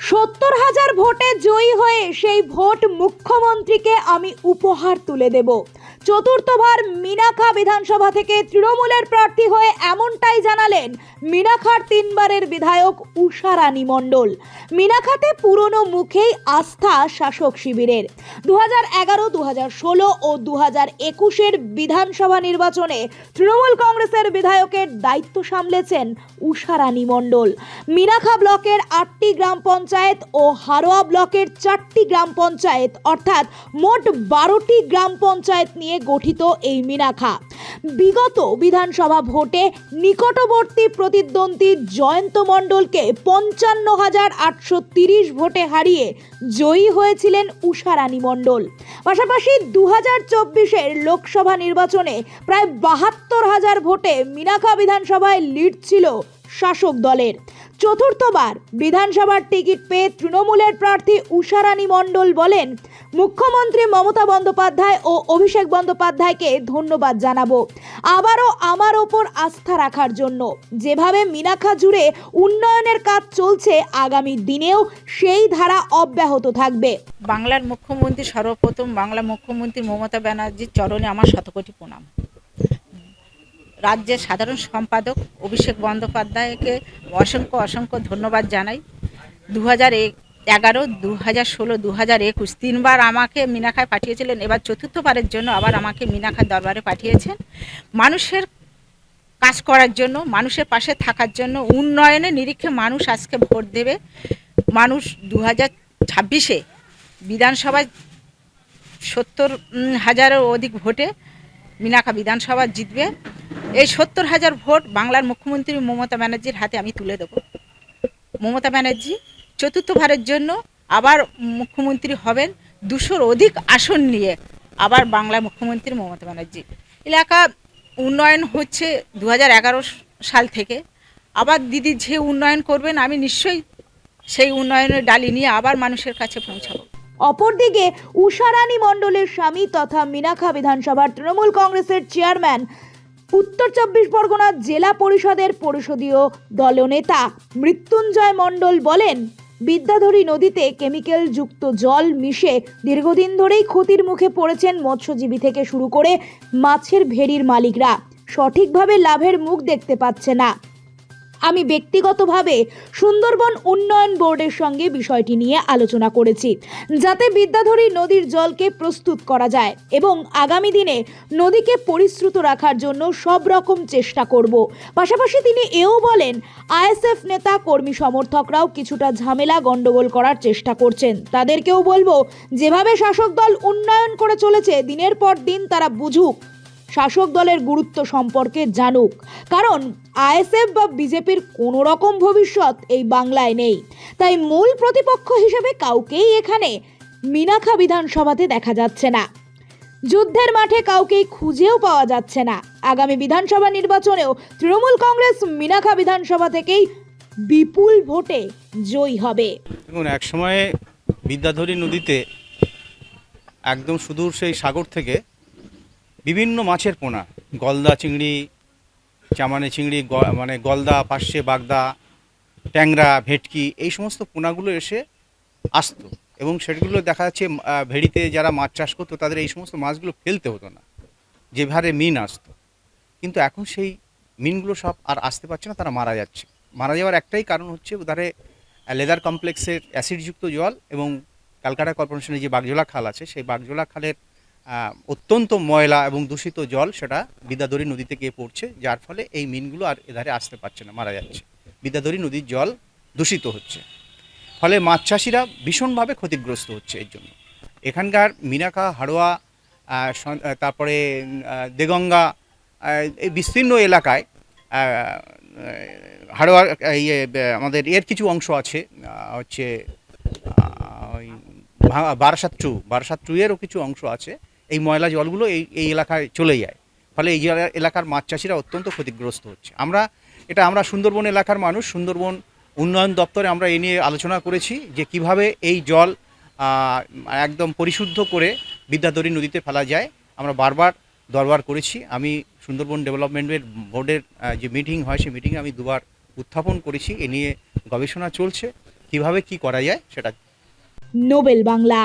৭০,০০০ ভোটে জয়ী হয়ে সেই ভোট মুখ্যমন্ত্রীকে আমি উপহার তুলে দেব। চতুর্থবার মিনাখা বিধানসভা থেকে তৃণমূলের প্রার্থী হয়ে এমনটাই জানালেন মিনাখার তিনবারের বিধায়ক উষারানী মণ্ডল। মিনাখাতে পুরনো মুখেই আস্থা শাসক শিবিরের। 2011, 2016 ও 2021-এর বিধানসভা নির্বাচনে তৃণমূল কংগ্রেসের বিধায়কের দায়িত্ব সামলেছেন উষারানী মণ্ডল। মিনাখা ব্লকের 8টি গ্রাম পঞ্চায়েত ও হারোয়া ব্লকের 4টি গ্রাম পঞ্চায়েত অর্থাৎ মোট 12টি গ্রাম পঞ্চায়েত নিয়ে গঠিত এই মিনাখা বিগত বিধানসভা ভোটে নিকটবর্তী প্রতিদ্বন্দ্বী জয়ন্ত মণ্ডলকে 55,830 ভোটে হারিয়ে জয়ী হয়েছিলেন উষারানী মণ্ডল। পাশাপাশি 2024-এর লোকসভা নির্বাচনে প্রায় 72,000 ভোটে মিনাখা বিধানসভায় লিড ছিল শাসক দলের। চতুর্থবার বিধানসভার টিকিট পেয়ে তৃণমূলের প্রার্থী উষারানী মণ্ডল বলেন, মুখ্যমন্ত্রী মমতা বন্দ্যোপাধ্যায় ও অভিষেক বন্দ্যোপাধ্যায়কে ধন্যবাদ জানাবো আবারও আমার ওপর আস্থা রাখার জন্য। যেভাবে মিনাখা জুড়ে উন্নয়নের কাজ চলছে আগামী দিনেও সেই ধারা অব্যাহত থাকবে। বাংলার মুখ্যমন্ত্রী সর্বপ্রথম বাংলা মুখ্যমন্ত্রী মমতা ব্যানার্জির চরণে আমার শতকোটি প্রণাম। রাজ্যের সাধারণ সম্পাদক অভিষেক বন্দ্যোপাধ্যায়কে অসংখ্য ধন্যবাদ জানাই। 2011, 2016, 2021 তিনবার আমাকে মিনাখায় পাঠিয়েছিলেন। এবার চতুর্থবারের জন্য আবার আমাকে মিনাখার দরবারে পাঠিয়েছেন মানুষের কাজ করার জন্য, মানুষের পাশে থাকার জন্য। উন্নয়নের নিরিখে মানুষ আজকে ভোট দেবে। মানুষ 2026-এ বিধানসভায় 70,000-এর অধিক ভোটে মিনাখা বিধানসভা জিতবে। এই 70,000 ভোট বাংলার মুখ্যমন্ত্রী মমতা ব্যানার্জির হাতে আমি তুলে দেব। মমতা ব্যানার্জি চতুর্থবারের জন্য আবার মুখ্যমন্ত্রী হবেন। 200-র অধিক আসন নিয়ে আবার বাংলার মুখ্যমন্ত্রী মমতা ব্যানার্জি। এলাকা উন্নয়ন হচ্ছে 2011 সাল থেকে। আবার দিদি যে উন্নয়ন করবেন আমি নিশ্চয়ই সেই উন্নয়নের ডালি নিয়ে আবার মানুষের কাছে পৌঁছাবো। অপরদিকে উষারানী মণ্ডলের স্বামী তথা মিনাখা বিধানসভার তৃণমূল কংগ্রেসের চেয়ারম্যান, উত্তর 24 পরগনা জেলা পরিষদের পরিষদীয় দলনেতা মৃত্যুঞ্জয় মণ্ডল বলেন, বিদ্যাধরী নদীতে কেমিক্যাল যুক্ত জল মিশে দীর্ঘদিন ধরেই ক্ষতির মুখে পড়েছেন মৎস্যজীবী থেকে শুরু করে মাছের ভেড়ির মালিকরা। সঠিকভাবে লাভের মুখ দেখতে পাচ্ছে না। আমি ব্যক্তিগতভাবে সুন্দরবন উন্নয়ন বোর্ডের সঙ্গে বিষয়টি নিয়ে আলোচনা করেছি, যাতে বিদ্যাধরী নদীর জলকে প্রস্তুত করা যায় এবং আগামী দিনে নদীকে পরিশ্রুত রাখার জন্য সব রকম চেষ্টা করব। পাশাপাশি তিনি এও বলেন, আইএসএফ নেতা কর্মী সমর্থকরাও কিছুটা ঝামেলা গন্ডগোল করার চেষ্টা করছেন। তাদেরকেও বলবো, যেভাবে শাসক দল উন্নয়ন করে চলেছে দিনের পর দিন তারা বুঝুক, শাসক দলের গুরুত্ব সম্পর্কে জানুক। কারণ আইএসএফ বা বিজেপির কোনো রকম ভবিষ্যৎ এই বাংলায় নেই। তাই মূল প্রতিপক্ষ হিসেবে কাউকেই এখানে মিনাখা বিধানসভাতে দেখা যাচ্ছে না। যুদ্ধের মাঠে কাউকেই খুঁজেও পাওয়া যাচ্ছে না। আগামী বিধানসভা নির্বাচনেও তৃণমূল কংগ্রেস মিনাখা বিধানসভা থেকেই বিপুল ভোটে জয়ী হবে। দেখুন, এক সময়ে বিদ্যাধরী নদীতে একদম সুদূর সেই সাগর থেকে বিভিন্ন মাছের পোনা, গলদা চিংড়ি, চামানে চিংড়ি, মানে গলদা, পার্শে, বাগদা, ট্যাংরা, ভেটকি, এই সমস্ত পোনাগুলো এসে আসতো এবং সেগুলো দেখা যাচ্ছে ভেড়িতে যারা মাছ চাষ করতো তাদের এই সমস্ত মাছগুলো ফেলতে হতো না, যেভাবে মিন আসতো। কিন্তু এখন সেই মিনগুলো সব আর আসতে পারছে না, তারা মারা যাচ্ছে। মারা যাওয়ার একটাই কারণ হচ্ছে ওধারে লেদার কমপ্লেক্সের অ্যাসিডযুক্ত জল এবং ক্যালকাটা কর্পোরেশনের যে বাগজোলা খাল আছে সেই বাগজোলা খালের অত্যন্ত ময়লা এবং দূষিত জল সেটা বিদ্যাধরী নদীতে গিয়ে পড়ছে, যার ফলে এই মিনগুলো আর এধারে আসতে পারছে না, মারা যাচ্ছে। বিদ্যাধরী নদীর জল দূষিত হচ্ছে, ফলে মাছ চাষিরা ভীষণভাবে ক্ষতিগ্রস্ত হচ্ছে। এর জন্য এখানকার মিনাখা, হাড়োয়া, তারপরে দেগঙ্গা, এই বিস্তীর্ণ এলাকায় হাড়োয়া আমাদের এর কিছু অংশ আছে, হচ্ছে ওই বারাসাত ট্রুয়েরও কিছু অংশ আছে। এই ময়লা জলগুলো এই এলাকায় চলে যায়, ফলে এই এলাকার মাছ চাষিরা অত্যন্ত ক্ষতিগ্রস্ত হচ্ছে। আমরা সুন্দরবন এলাকার মানুষ, সুন্দরবন উন্নয়ন দপ্তরে আমরা এই নিয়ে আলোচনা করেছি যে কিভাবে এই জল একদম পরিশুদ্ধ করে বিদ্যাধরী নদীতে ফেলা যায়। আমরা বারবার দরবার করেছি। আমি সুন্দরবন ডেভেলপমেন্টের বোর্ডের যে মিটিং হয় সেই মিটিংয়ে আমি দুবার উত্থাপন করেছি। এ নিয়ে গবেষণা চলছে, কিভাবে কি করা যায় সেটা। নোবেল বাংলা।